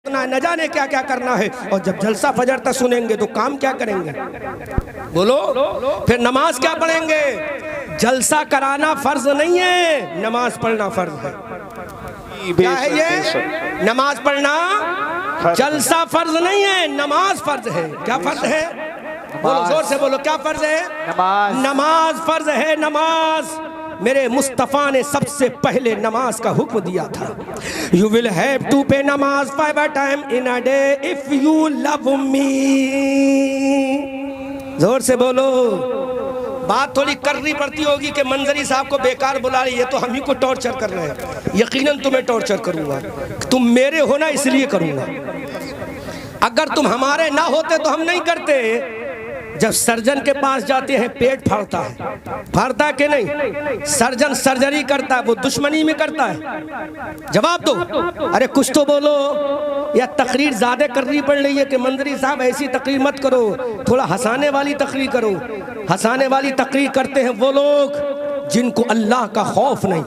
न जाने क्या क्या करना है। और जब जलसा फजर तक सुनेंगे तो काम क्या करेंगे? बोलो। फिर नमाज क्या पढ़ेंगे? जलसा कराना फर्ज नहीं है, नमाज पढ़ना फर्ज है। क्या है ये? नमाज पढ़ना। जलसा फर्ज नहीं है, नमाज फर्ज है। क्या फर्ज है? बोलो जोर से बोलो, क्या फर्ज है? नमाज फर्ज है। नमाज मेरे मुस्तफ़ा ने सबसे पहले नमाज का हुक्म दिया था। यू विल हैव टू पे नमाज 5 time in a day if you love me. जोर से बोलो। बात थोड़ी करनी पड़ती होगी कि मंजरी साहब को बेकार बुला रही है तो हम ही को टॉर्चर कर रहे हैं। यकीनन तुम्हें टॉर्चर करूंगा, तुम मेरे हो ना इसलिए करूंगा। अगर तुम हमारे ना होते तो हम नहीं करते। जब सर्जन के पास जाते हैं पेट फाड़ता है, फाड़ता है कि नहीं? सर्जन सर्जरी करता है, वो दुश्मनी में करता है? जवाब दो, अरे कुछ तो बोलो। या तकरीर ज्यादा करनी पड़ रही है कि मंजरी साहब ऐसी तकरीर मत करो, थोड़ा हंसाने वाली तकरीर करो। हंसाने वाली तकरीर करते हैं वो लोग जिनको अल्लाह का खौफ नहीं,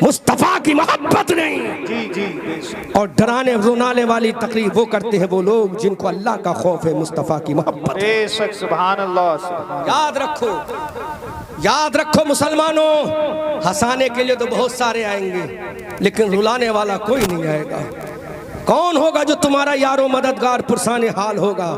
मुस्तफा की मोहब्बत नहीं। और डराने रुलाने वाली तकरीर वो करते हैं वो लोग जिनको अल्लाह का खौफ है, मुस्तफा की मोहब्बत है। सुभान अल्लाह। याद रखो, याद रखो मुसलमानों, हंसाने के लिए तो बहुत सारे आएंगे लेकिन रुलाने वाला कोई नहीं आएगा। कौन होगा जो तुम्हारा यारो मददगार पुरसाने हाल होगा?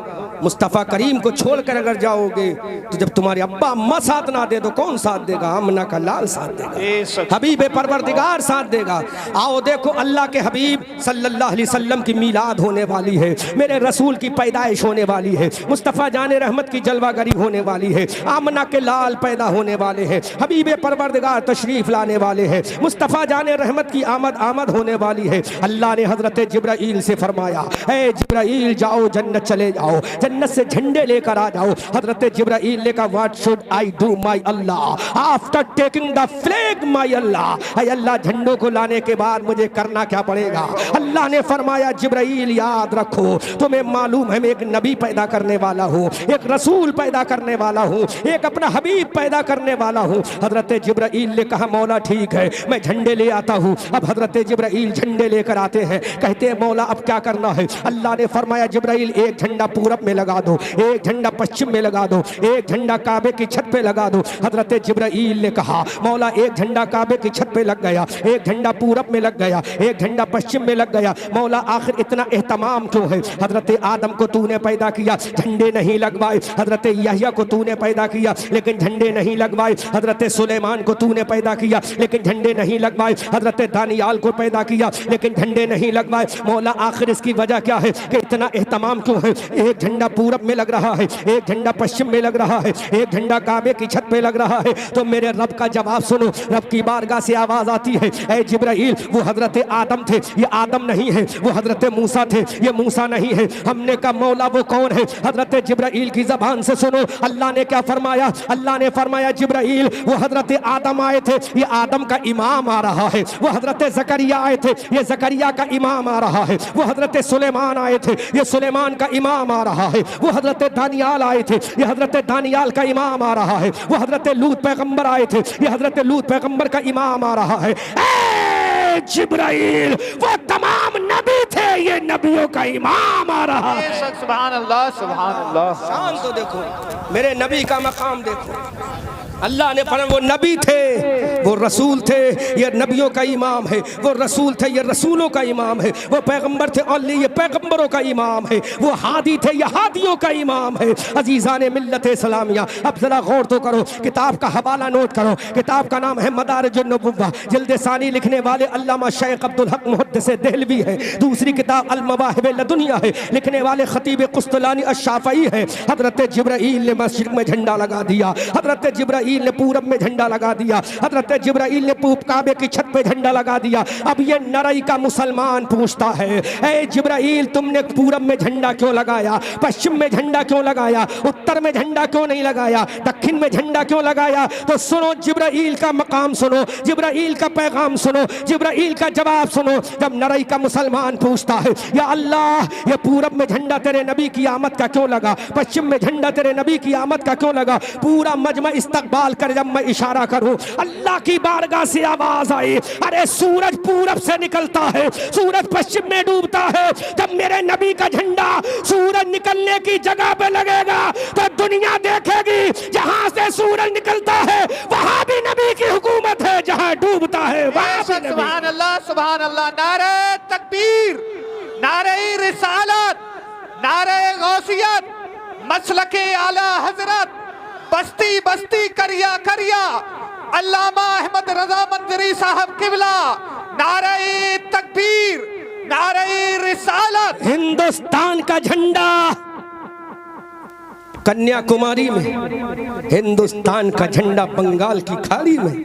मुस्तफ़ा करीम को छोड़कर अगर जाओगे तो जब तुम्हारे अब्बा अम्मा साथ ना दे तो कौन साथ देगा? आमना का लाल साथ देगा, हबीब परवरदिगार साथ देगा। आओ देखो, अल्लाह के हबीब सल्लल्लाहु अलैहि वसल्लम की मीलाद होने वाली है, मेरे रसूल की पैदाइश होने वाली है, मुस्तफ़ा जाने रहमत की जलवागरी होने वाली है, आमना के लाल पैदा होने वाले हैं, हबीब परवरदिगार तशरीफ लाने वाले हैं, मुस्तफ़ा जाने रहमत की आमद होने वाली है। अल्लाह ने हजरत जिब्राईल से फरमाया, ए जिब्राईल जाओ जन्नत चले जाओ, जन्नत से झंडे लेकर आ जाओ। हजरत जिब्राईल ने कहा, what should I do my Allah after taking the flag my Allah? ऐ अल्लाह, झंडों को लाने के बाद मुझे करना क्या पड़ेगा? अल्लाह ने फरमाया, जिब्राईल याद रखो, तुम्हें मालूम है मैं एक नबी पैदा करने वाला हूँ, एक रसूल पैदा करने वाला हूँ, एक अपना हबीब पैदा करने वाला हूँ। हजरत जिब्राईल ने कहा, मौला ठीक है, मैं झंडे ले आता हूँ। अब हजरत जिब्राईल झंडे लेकर आते हैं, कहते हैं मौला अब क्या करना है? अल्लाह ने फरमाया, जिब्राईल एक झंडा पूरब में लगा दो, एक झंडा पश्चिम में लगा दो, एक झंडा काबे की छत पे लगा दो। हजरत जिब्राईल ने कहा, मौला एक झंडा काबे की छत पे लग गया, एक झंडा पूरब में लग गया, एक झंडा पश्चिम में लग गया। मौला आखिर इतना एहतमाम क्यों है? हजरत आदम को तूने पैदा किया, झंडे नहीं लगवाए। हजरत यहया को तूने पैदा किया लेकिन झंडे नहीं लगवाए। हजरत सुलेमान को तूने पैदा किया लेकिन झंडे नहीं लगवाए। हजरत दानियाल को पैदा किया लेकिन झंडे नहीं लगवाए। मौला आखिर इसकी वजह क्या है कि इतना एहतमाम क्यों है? एक झंडा पूरब में लग रहा है, एक झंडा पश्चिम में लग रहा है, एक झंडा काबे की छत पे लग रहा है। तो मेरे रब का जवाब सुनो। रब की बारगाह से आवाज आती है, ऐ जिब्राईल, वो हजरत आदम थे, ये आदम नहीं है। वो हजरत मूसा थे, ये मूसा नहीं है। हमने कहा मौला वो कौन है? हजरत जिब्राईल की जबान से सुनो, अल्लाह ने क्या फरमाया? अल्लाह ने फरमाया, जिब्राईल वो हजरत आदम आए थे, ये आदम का इमाम आ रहा है। वो हजरत जकरिया आए थे, ये जकरिया का इमाम आ रहा है। वो हजरत सुलेमान आए थे, ये सुलेमान का इमाम आ रहा है। वो हजरत दानियाल आए थे, ये हजरत दानियाल का इमाम आ रहा है। वो हजरत लूत पैगंबर आए थे, ये हजरत लूत पैगंबर का इमाम आ रहा है। जिब्राईल वो तमाम नबी थे, ये नबियों का इमाम आ रहा है। सुभान अल्लाह, सुभान अल्लाह। शान तो देखो, मेरे नबी का मकाम देखो। अल्लाह ने फरमाया, वो नबी थे, वो रसूल थे, ये नबियों का इमाम है। वो रसूल थे, ये रसूलों का इमाम है। वो पैगंबर थे और ये पैगंबरों का इमाम है। वो हादी थे, ये हादियों का इमाम है। अजीज़ान मिल्लत इस्लामिया, अब जरा गौर तो करो, किताब का हवाला नोट करो। किताब का नाम है मदारिजुन नबुव्वा, जिल्द सानी, लिखने वाले अल्लामा शेख अब्दुल हक मुहद्दिस देहलवी है। दूसरी किताब अल मवाहिब लदुनिया है, लिखने वाले खतीब कुस्तलानी अश-शाफ़ई है। हजरत जिब्राईल ने मस्जिद में झंडा लगा दिया, हजरत जिब्राईल ने पूरब में झंडा लगा दिया, हजरत जिब्राईल ने काबे की छत पे झंडा लगा दिया। अब ये नरई का मुसलमान पूछता है, ए जिब्राईल तुमने पूरब में झंडा क्यों लगाया? पश्चिम में झंडा क्यों लगाया? उत्तर में झंडा क्यों नहीं लगाया? दक्षिण में झंडा क्यों लगाया? तो सुनो, जिब्राईल का मकाम सुनो, जिब्राईल का पैगाम सुनो, जिब्राईल का जवाब सुनो। जब नरई का मुसलमान पूछता है, या अल्लाह ये पूरब में झंडा तेरे नबी की आमद का क्यों लगा? पश्चिम में झंडा तेरे नबी की आमद का क्यों लगा? पूरा मजमा इस्तकबाल कर जब मैं इशारा करूं, अल्लाह की बारगाह से आवाज आई, अरे सूरज पूरब से निकलता है, सूरज पश्चिम में डूबता है। जब मेरे नबी का झंडा सूरज निकलने की जगह पे लगेगा तो दुनिया देखेगी जहां से सूरज निकलता है वहां भी नबी की हुकूमत है, जहां डूबता है वहां भी नबी। सुभान अल्लाह, सुभान अल्लाह। नारे तकबीर, नारे रिसालत, नारे गौसियत, मसलके आला हजरत, बस्ती बस्ती करिया करिया, अल्लामा अहमद रजा मंजरी साहब किबला। नारे तकबीर, नारे रिसालत। हिंदुस्तान का झंडा कन्याकुमारी में, हिंदुस्तान का झंडा बंगाल की खाड़ी में,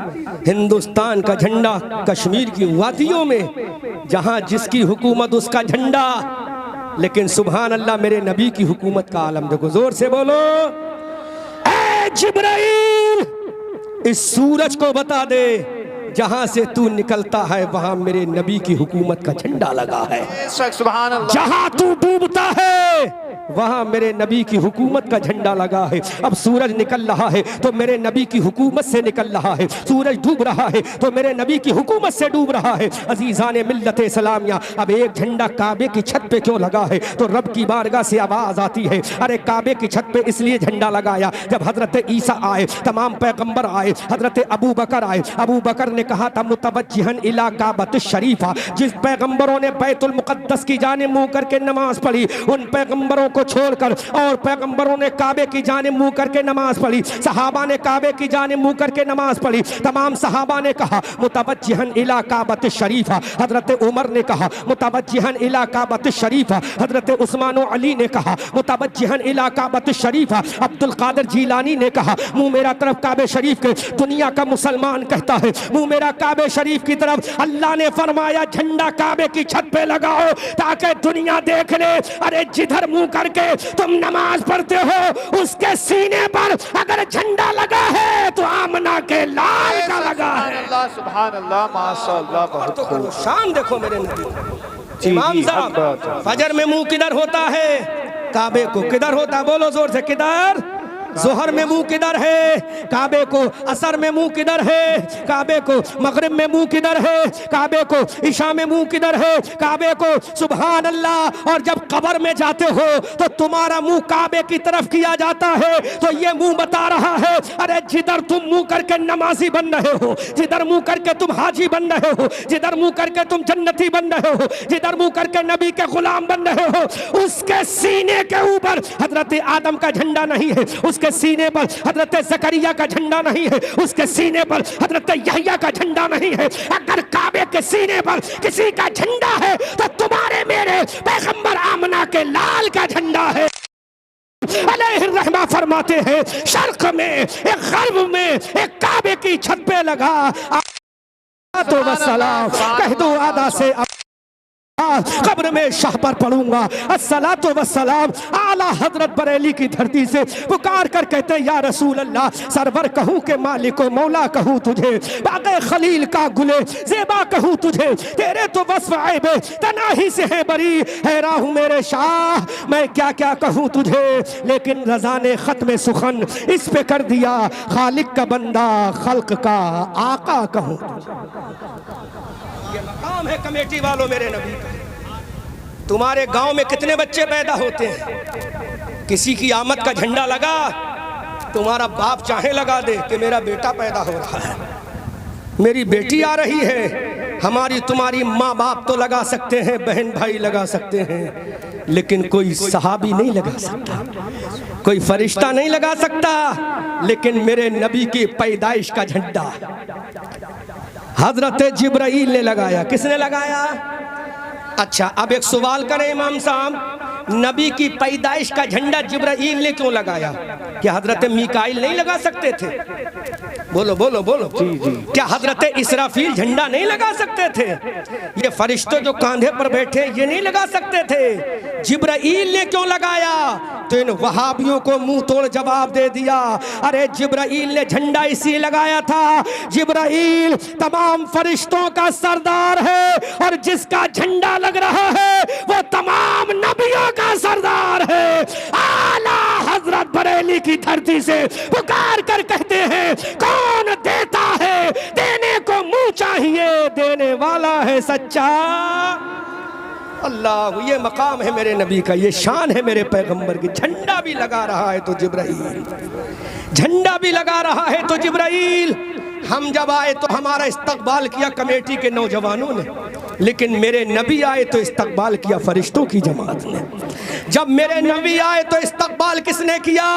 हिंदुस्तान का झंडा कश्मीर की वादियों में, जहां जिसकी हुकूमत उसका झंडा। लेकिन सुभान अल्लाह, मेरे नबी की हुकूमत का आलम देखो, जोर से बोलो, ऐ जिब्राइल इस सूरज को बता दे जहां से तू निकलता है वहां मेरे नबी की हुकूमत का झंडा लगा है। सुभान अल्लाह। जहां तू डूबता है वहां मेरे नबी की हुकूमत का झंडा लगा है। अब सूरज निकल रहा है तो मेरे नबी की हुकूमत से निकल रहा है, सूरज डूब रहा है तो मेरे नबी की हुकूमत से डूब रहा है। अजीजान मिल्लत इस्लामिया, अब एक झंडा काबे की छत पे क्यों लगा है? तो रब की बारगाह से आवाज आती है, अरे काबे की छत पे इसलिए झंडा लगाया, जब हजरत ईसा आए, तमाम पैगंबर आए, हजरत अबू बकर आए, अबू बकर ने कहा था मुतवज्जिहन इला काबत शरीफा, जिस पैगंबरों ने बैतुल मुकद्दस की जानिब मुंह करके नमाज पढ़ी, उन पैगंबरों को छोड़कर और पैगंबरों ने काबे की जानिब मुंह करके नमाज पढ़ी, सहाबा ने काबे की जानिब मुंह करके नमाज पढ़ी। तमाम सहाबा ने कहा मुतवज्जिहन इला काबत शरीफा, हजरत उमर ने कहा मुतवज्जिहन इला काबत शरीफा, हजरत उस्मान और अली ने कहा मुतवज्जिहन इला काबत शरीफा, अब्दुल कादिर जीलानी ने कहा मुंह मेरा तरफ काबे शरीफ के। दुनिया का मुसलमान कहता है मुंह मेरा काबे शरीफ की तरफ। अल्लाह ने फरमाया झंडा काबे की छत पे लगाओ ताकि दुनिया देख ले, अरे जिधर मुंह करके तुम नमाज पढ़ते हो उसके सीने पर अगर झंडा लगा है तो आमना के लाल का लगा है। सुभान अल्लाह, माशाअल्लाह, बहुत खूब। शान देखो मेरे नबी। इमाम साहब, फजर में मुंह किधर होता है? काबे को। किधर होता? बोलो जोर से, किधर? जोहर में मुंह किधर है? काबे को। असर में मुंह किधर है? काबे को। मगरिब में मुंह किधर है? काबे को। इशा में मुंह किधर है? काबे को। सुभान अल्लाह। और जब कब्र में जाते हो तो तुम्हारा मुंह काबे की तरफ किया जाता है, तो ये मुंह बता रहा है, अरे जिधर तुम मुंह करके नमाजी बन रहे हो, जिधर मुंह करके तुम हाजी बन रहे हो, जिधर मुंह करके तुम जन्नती बन रहे हो, जिधर मुंह करके नबी के गुलाम बन रहे हो, उसके सीने के ऊपर हजरत आदम का झंडा नहीं है, उसके सीने पर हजरत जकरिया का झंडा नहीं है, उसके सीने पर हजरत यहया का झंडा नहीं है। अगर काबे के सीने पर किसी का झंडा है तो तुम्हारे मेरे पैगंबर आमना के लाल का झंडा है। अलैहिर्रहमा फरमाते हैं, शर्क में एक गर्ब में एक काबे की छत पे लगा तो वसलाम कह दो आदा से कब्र में शाह पर पढ़ूंगा अस्सलातु वस्सलाम। आला हजरत बरेली की धरती से पुकार कर कहते हैं, या रसूल अल्लाह, सरवर कहूँ के मालिक मौला कहूँ तुझे, बाग़े खलील का गुले ज़ेबा कहूँ तुझे, तेरे तो वस्फ़ ऐबे तनाही से है बरी, हैरा हूँ मेरे शाह मैं क्या क्या कहूँ तुझे। लेकिन रज़ा ने ख़त्म सुखन इस पे कर दिया, खालिक का बंदा खल्क का आका कहूँ तुझे। ये मकाम है कमेटी वालों मेरे नबी का। तुम्हारे गांव में कितने बच्चे पैदा होते हैं? किसी की आमद का झंडा लगा, तुम्हारा बाप चाहे लगा दे कि मेरा बेटा पैदा हो रहा है, मेरी बेटी आ रही है। हमारी तुम्हारी माँ बाप तो लगा सकते हैं, बहन भाई लगा सकते हैं, लेकिन कोई सहाबी नहीं लगा सकता, कोई फरिश्ता नहीं लगा सकता। लेकिन मेरे नबी की पैदाइश का झंडा हजरत जिब्राइल ने लगाया। किसने लगाया? अच्छा, अब एक सवाल करें इमाम साहब, नबी की पैदाइश का झंडा जिब्राइल ने क्यों लगाया? क्या हजरत मीकाइल नहीं लगा सकते थे? बोलो बोलो बोलो। क्या हजरत इसराफील झंडा नहीं लगा सकते थे? ये फरिश्ते जो कांधे पर बैठे ये नहीं लगा सकते थे? जिब्राइल ने क्यों लगाया? तो इन वहाबियों को मुंह तोड़ जवाब दे दिया, अरे जिब्राइल ने झंडा इसलिए लगाया था, जिब्राइल तमाम फरिश्तों का सरदार है और जिसका झंडा लग रहा है वो तमाम नबियों का सरदार है। आला हजरत बरेली की धरती से पुकार कर कहते हैं, कौन देता है देने वाला है सच्चा। अल्लाह, ये मकाम है मेरे नबी का, ये शान है मेरे पैगंबर की। झंडा भी लगा रहा है तो जिब्राइल, झंडा भी लगा रहा है तो जिब्राइल। हम जब आए तो हमारा इस्तकबाल किया कमेटी के नौजवानों ने, लेकिन मेरे नबी आए तो इस्तकबाल किया फरिश्तों की जमात ने। जब मेरे नबी आए तो इस्तकबाल किसने किया?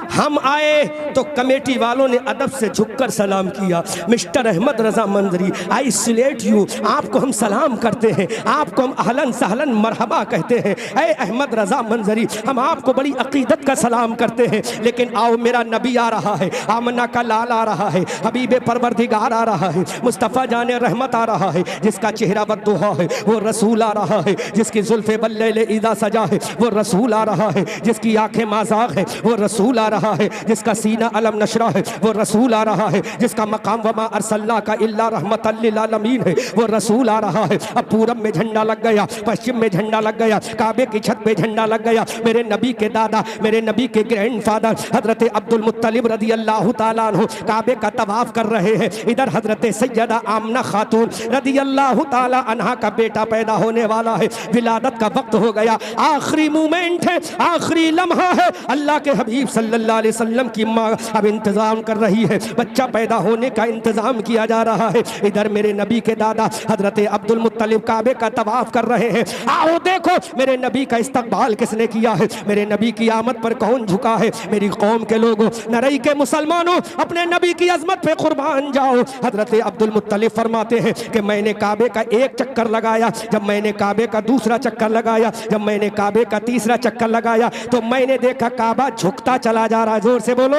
हम आए तो कमेटी वालों ने अदब से झुककर सलाम किया। Mister Ahmed Raza Manjari, I salute you, आपको हम सलाम करते हैं, आपको हम अहलन सहलन मरहबा कहते हैं। ऐ अहमद रजा मंजरी, हम आपको बड़ी अकीदत का सलाम करते हैं। लेकिन आओ, मेरा नबी आ रहा है, आमना का लाल आ रहा है, हबीब परवरदिगार आ रहा है, मुस्तफ़ा जाने रहमत आ रहा है, जिसका चेहरा बद्दुहा है वो रसूल आ रहा है, जिसकी जुल्फ़े बल्लैल इज़ा सजा है वो रसूल आ रहा है, जिसकी आंखें माज़ाग है वो रसूल आ रहा है, जिसका सीना अलम नशरा है वो रसूल आ रहा है, जिसका मकाम वमा अरसलना का इल्ला रहमतल लिल आलमीन है वो रसूल आ रहा है। अब पूरब में झंडा लग गया, पश्चिम में झंडा लग गया, काबे की छत पे झंडा लग गया। मेरे नबी के दादा, मेरे नबी के ग्रैंडफादर हजरत अब्दुल मुत्तलिब रदी अल्लाह ताला अन्हु काबे का तवाफ कर रहे हैं। इधर हजरत सैयदा आमना खातून रदी अल्लाह ताला अन्हा का बेटा पैदा होने वाला है, विलादत का वक्त हो गया, आखिरी मोमेंट है, आखिरी लम्हा है। अल्लाह के हबीब सल्लल्लाहु अलैहि वसल्लम की माँ अब इंतजाम कर रही है, बच्चा पैदा होने का इंतजाम किया जा रहा है। इधर मेरे नबी के दादा हजरत अब्दुल मुत्तलिब काबे का तवाफ कर रहे हैं। आओ देखो मेरे नबी का इस्तकबाल किसने किया है, मेरे नबी की आमद पर कौन झुका है। मेरी कौम के लोगों, नरई के मुसलमानों, अपने नबी की अजमत पे कुर्बान जाओ। हजरत अब्दुल मुत्तलिब फरमाते हैं कि मैंने काबे का एक चक्कर लगाया, जब मैंने काबे का दूसरा चक्कर लगाया, जब मैंने काबे का तीसरा चक्कर लगाया तो मैंने देखा काबा झुकता चला जा रहा है। जोर से बोलो,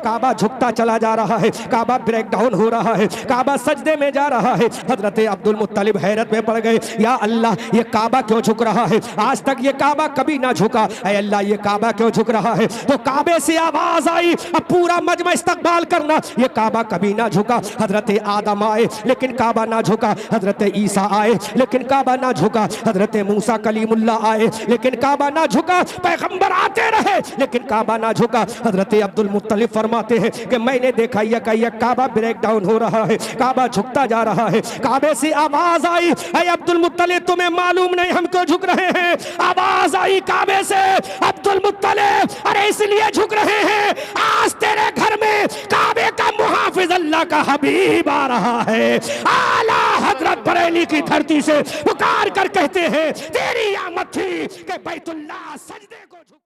काबा झुकता चला जा रहा है, काबा ब्रेक डाउन हो रहा है, काबा सजदे में जा रहा है। हजरत अब्दुल मुत्तलिब हैरत में पड़ गए, या अल्लाह ये काबा क्यों झुक रहा है, आज तक ये काबा कभी ना झुका, ऐ अल्लाह ये काबा क्यों झुक रहा है। तो काबे से आवाज आई, अब पूरा मजमा इस्तकबाल करना, ये काबा कभी ना झुका। हजरत आदम आए लेकिन काबा ना झुका, हजरत ईसा आए लेकिन काबा ना झुका, हजरत मूसा कलीमुल्लाह आए लेकिन काबा ना झुका, पैगंबर आते रहे लेकिन काबा ना झुका। हजरत अब्दुल मुत्तलिब फरमाते हैं कि मैंने देखा यह काबा ब्रेक डाउन हो रहा है, काबा झुकता जा रहा है। काबे से आवाज आई, ऐ अब्दुल मुत्तलिब तुम्हें मालूम नहीं हम क्यों झुक रहे हैं। आवाज आई काबे से, अब्दुल मुत्तलिब अरे इसलिए झुक रहे हैं, आज तेरे घर में काबे का मुहाफिज अल्लाह का हबीब आ रहा है। आला हजरत बरेली की धरती से पुकार कर कहते हैं तेरी आमद थी कि बैतुल्लाह सजदे को झुक